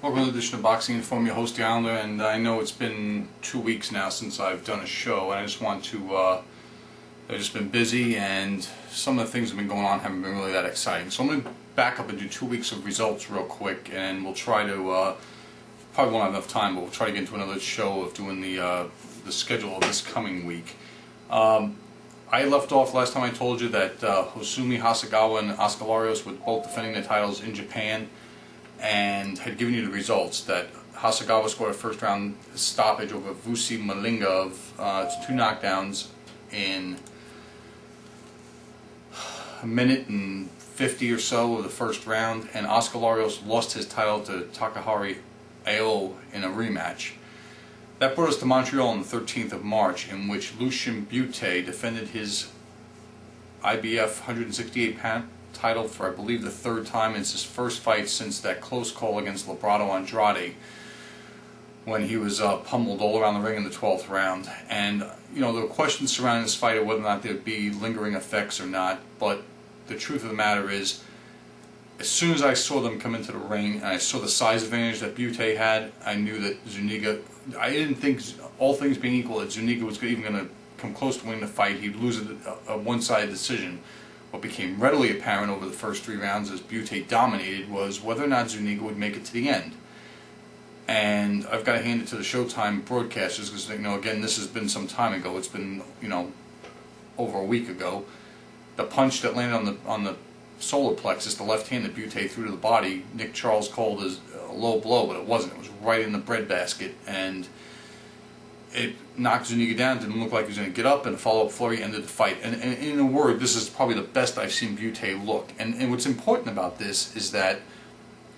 Welcome to the edition of Boxing Info. I'm your host, The Islander, and I know it's been 2 weeks now since I've done a show, and I just want to, I've just been busy, and some of the things that have been going on haven't been really that exciting. So I'm going to back up and do 2 weeks of results real quick, and we'll try to, probably won't have enough time, but we'll try to get into another show of doing the schedule of this coming week. I left off last time I told you that Hosumi Hasegawa and Oscar Larios were both defending their titles in Japan, and had given you the results that Hasegawa scored a first round stoppage over Vusi Malinga of 2 knockdowns in a minute and 50 or so of the first round, and Oscar Larios lost his title to Takahari Ao in a rematch. That brought us to Montreal on the 13th of March, in which Lucian Bute defended his IBF 168-pound title for, I believe, the 3rd time. It's his first fight since that close call against Labrado Andrade, when he was pummeled all around the ring in the 12th round. And, you know, there were questions surrounding this fight of whether or not there would be lingering effects or not, but the truth of the matter is, as soon as I saw them come into the ring and I saw the size advantage that Bute had, I knew that Zuniga, I didn't think, all things being equal, that Zuniga was even going to come close to winning the fight. He'd lose a one-sided decision. What became readily apparent over the first 3 rounds as Bute dominated was whether or not Zuniga would make it to the end. And I've got to hand it to the Showtime broadcasters because, you know, again, this has been some time ago. It's been, you know, over a week ago. The punch that landed on the solar plexus, the left hand that Bute threw to the body, Nick Charles called as a low blow, but it wasn't. It was right in the breadbasket, and it knocked Zuniga down. Didn't look like he was going to get up, and a follow-up flurry ended the fight. And in a word, this is probably the best I've seen Bute look. And what's important about this is that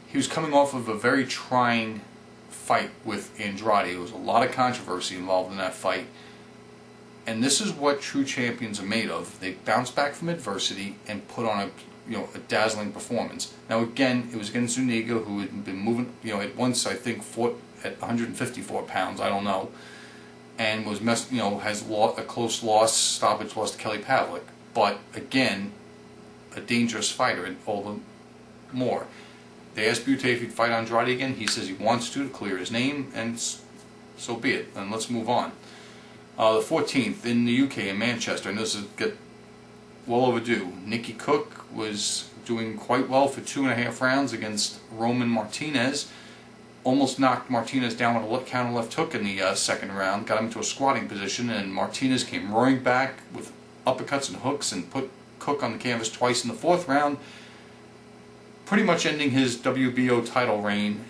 he was coming off of a very trying fight with Andrade. There was a lot of controversy involved in that fight. And this is what true champions are made of. They bounce back from adversity and put on a dazzling performance. Now again, it was against Zuniga, who had been moving, at once I think fought at 154 pounds, I don't know, and was has a close stoppage loss to Kelly Pavlik. But again, a dangerous fighter, and all the more. They asked Bute if he'd fight Andrade again. He says he wants to clear his name, and so be it. And let's move on. The 14th in the UK in Manchester, and this is well overdue. Nikki Cook was doing quite well for 2.5 rounds against Roman Martinez. Almost knocked Martinez down with a counter left hook in the 2nd round. Got him into a squatting position, and Martinez came roaring back with uppercuts and hooks and put Cook on the canvas twice in the 4th round, pretty much ending his WBO title reign.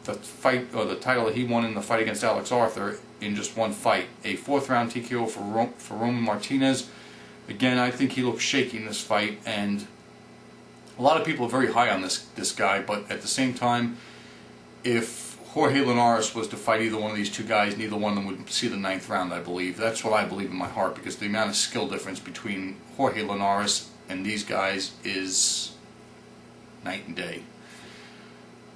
The fight, or the title that he won in the fight against Alex Arthur, in just 1 fight. A 4th round TKO for Roman Martinez. Again, I think he looked shaky in this fight, and a lot of people are very high on this guy, but at the same time, if Jorge Linares was to fight either one of these 2 guys, neither one of them would see the 9th round, I believe. That's what I believe in my heart, because the amount of skill difference between Jorge Linares and these guys is night and day.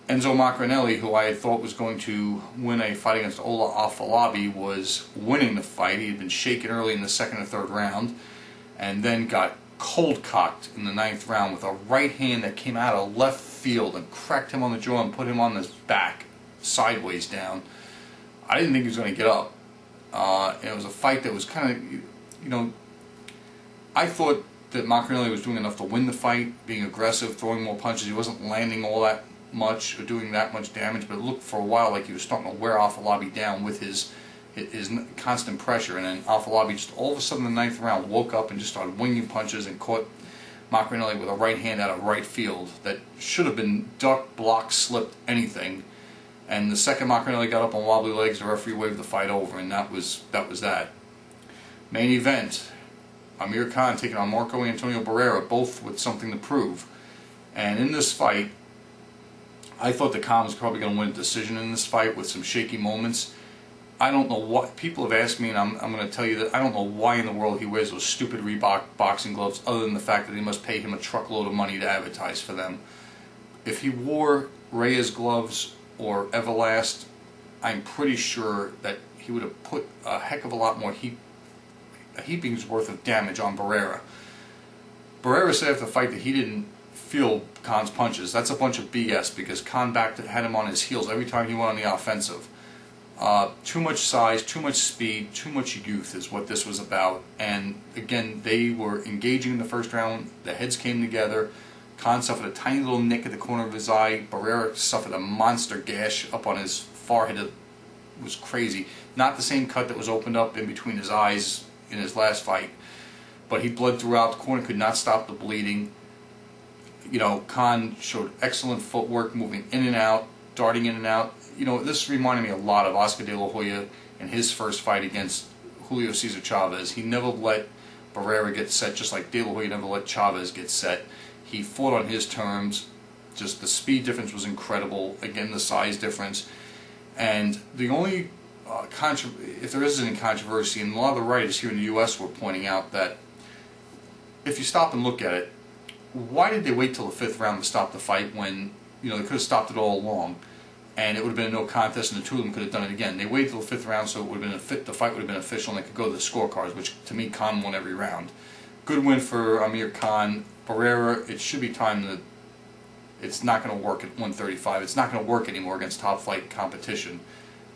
Enzo Maccarrone, who I thought was going to win a fight against Ola Afolabi, was winning the fight. He had been shaken early in the 2nd or 3rd round, and then got cold-cocked in the 9th round with a right hand that came out of left field and cracked him on the jaw and put him on his back, sideways down. I didn't think he was going to get up. And it was a fight that was kind of, I thought that Maccarrone was doing enough to win the fight, being aggressive, throwing more punches. He wasn't landing all that much or doing that much damage, but it looked for a while like he was starting to wear Afolabi down with his constant pressure. And then Afolabi just all of a sudden in the 9th round woke up and just started winging punches and caught Maccarrone with a right hand out of right field that should have been ducked, blocked, slipped, anything. And the second Maccarrone got up on wobbly legs, the referee waved the fight over, and that was that. Main event, Amir taking on Marco Antonio Barrera, both with something to prove. And in this fight, I thought the Khan was probably going to win a decision in this fight with some shaky moments. I don't know what, people have asked me, and I'm going to tell you that I don't know why in the world he wears those stupid Reebok boxing gloves, other than the fact that they must pay him a truckload of money to advertise for them. If he wore Reyes gloves or Everlast, I'm pretty sure that he would have put a heck of a lot more a heaping's worth of damage on Barrera. Barrera said after the fight that he didn't feel Khan's punches. That's a bunch of BS because Khan had him on his heels every time he went on the offensive. Too much size, too much speed, too much youth is what this was about. And again, they were engaging in the first round. The heads came together. Khan suffered a tiny little nick at the corner of his eye. Barrera suffered a monster gash up on his forehead. It was crazy. Not the same cut that was opened up in between his eyes in his last fight. But he bled throughout. The corner could not stop the bleeding. You know, Khan showed excellent footwork, moving in and out, darting in and out. You know, this reminded me a lot of Oscar De La Hoya in his first fight against Julio Cesar Chavez. He never let Barrera get set, just like De La Hoya never let Chavez get set. He fought on his terms. Just the speed difference was incredible. Again, the size difference. And the only, if there is any controversy, and a lot of the writers here in the U.S. were pointing out that if you stop and look at it, why did they wait till the 5th round to stop the fight when, you know, they could have stopped it all along and it would have been a no contest and the two of them could have done it again. They waited till the 5th round so it would have been the fight would have been official and they could go to the scorecards, which to me Khan won every round. Good win for Amir Khan. Barrera, it should be time to, it's not going to work at 135. It's not going to work anymore against top flight competition.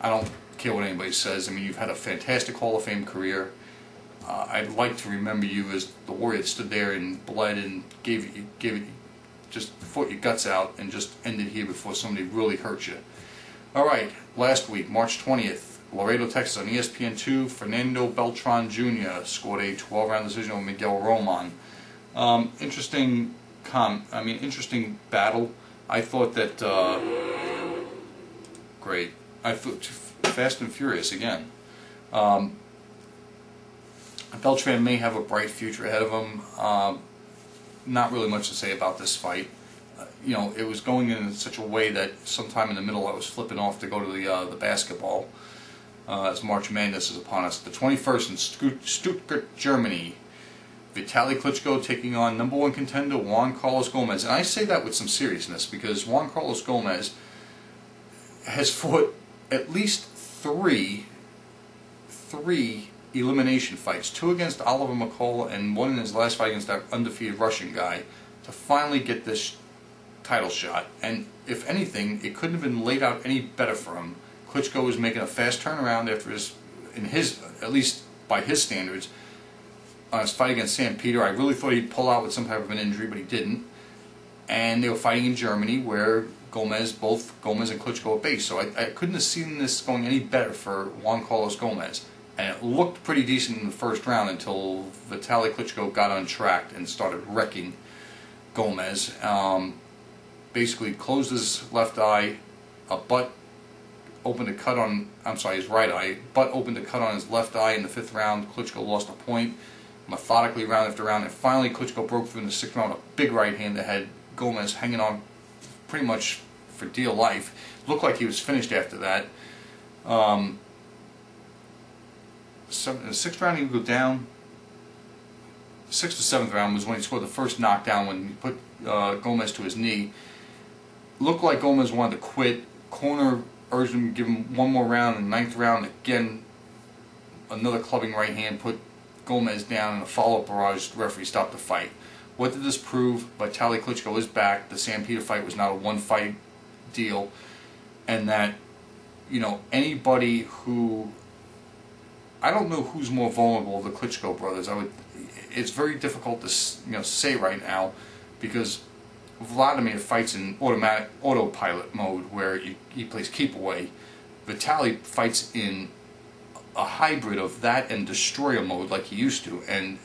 I don't care what anybody says. I mean, you've had a fantastic Hall of Fame career. I'd like to remember you as the warrior that stood there and bled and gave it, just fought your guts out and just ended here before somebody really hurt you. All right, last week, March 20th, Laredo, Texas, on ESPN2, Fernando Beltran Jr. scored a 12-round decision over Miguel Roman. Interesting battle. I thought that great. I thought Fast and Furious again. Beltran may have a bright future ahead of him. Not really much to say about this fight. You know, it was going in such a way that sometime in the middle I was flipping off to go to the basketball as March Madness is upon us. The 21st in Stuttgart, Germany. Vitali Klitschko taking on #1 contender Juan Carlos Gomez. And I say that with some seriousness because Juan Carlos Gomez has fought at least three elimination fights, 2 against Oliver McCall and 1 in his last fight against that undefeated Russian guy, to finally get this title shot. And if anything, it couldn't have been laid out any better for him. Klitschko was making a fast turnaround after at least by his standards, on his fight against Sam Peter. I really thought he'd pull out with some type of an injury, but he didn't. And they were fighting in Germany, where both Gomez and Klitschko are based. So I couldn't have seen this going any better for Juan Carlos Gomez. And it looked pretty decent in the first round until Vitali Klitschko got untracked and started wrecking Gomez. Basically closed his left eye, his right eye. Butt opened a cut on his left eye in the 5th round. Klitschko lost a point, methodically round after round, and finally Klitschko broke through in the 6th round, a big right hand that had Gomez hanging on pretty much for dear life. Looked like he was finished after that. In the 6th round he would go down. The 6th to 7th round was when he scored the first knockdown when he put Gomez to his knee. Looked like Gomez wanted to quit. Corner urged him to give him one more round. In the 9th round, again, another clubbing right hand put Gomez down, and a follow-up barrage. The referee stopped the fight. What did this prove? Vitali Klitschko is back. The Sam Peter fight was not a one-fight deal, and that, you know, anybody who, I don't know who's more vulnerable of the Klitschko brothers. It's very difficult to say right now, because Vladimir fights in autopilot mode where he plays keep away. Vitali fights in a hybrid of that and destroyer mode like he used to, and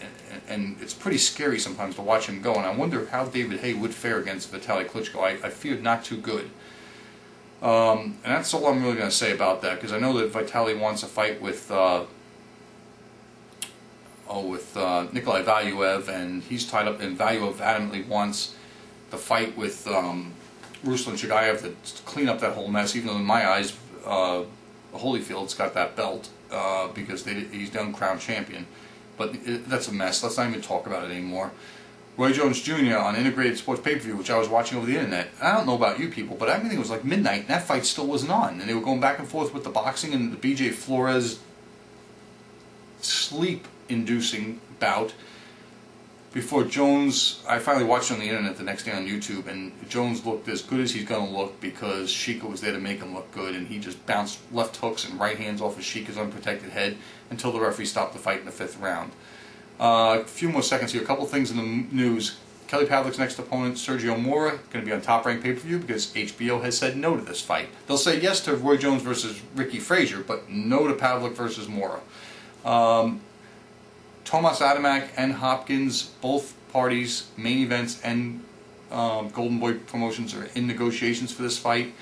it's pretty scary sometimes to watch him go. And I wonder how David Haye would fare against Vitali Klitschko. I feared not too good. And that's all I'm really going to say about that, because I know that Vitali wants a fight with Nikolai Valuev, and he's tied up, and Valuev adamantly wants the fight with Ruslan Chagayev to clean up that whole mess, even though in my eyes Holyfield's got that belt because he's done crown champion. But that's a mess. Let's not even talk about it anymore. Roy Jones Jr. on Integrated Sports Pay-Per-View, which I was watching over the internet. I don't know about you people, but everything was like midnight, and that fight still wasn't on. And they were going back and forth with the boxing, and the BJ Flores sleep-inducing bout before Jones, I finally watched it on the internet the next day on YouTube, and Jones looked as good as he's going to look because Sheikah was there to make him look good, and he just bounced left hooks and right hands off of Sheikah's unprotected head until the referee stopped the fight in the 5th round. A few more seconds here. A couple things in the news. Kelly Pavlik's next opponent, Sergio Mora, going to be on Top Rank pay-per-view because HBO has said no to this fight. They'll say yes to Roy Jones versus Ricky Frazier, but no to Pavlik versus Mora. Tomas Adamek and Hopkins, both parties, main events and Golden Boy Promotions are in negotiations for this fight.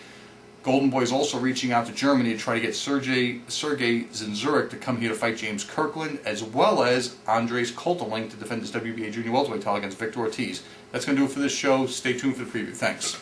Golden Boy is also reaching out to Germany to try to get Sergey Zinzurek to come here to fight James Kirkland, as well as Andres Kolteling to defend his WBA Junior Welterweight title against Victor Ortiz. That's going to do it for this show. Stay tuned for the preview. Thanks.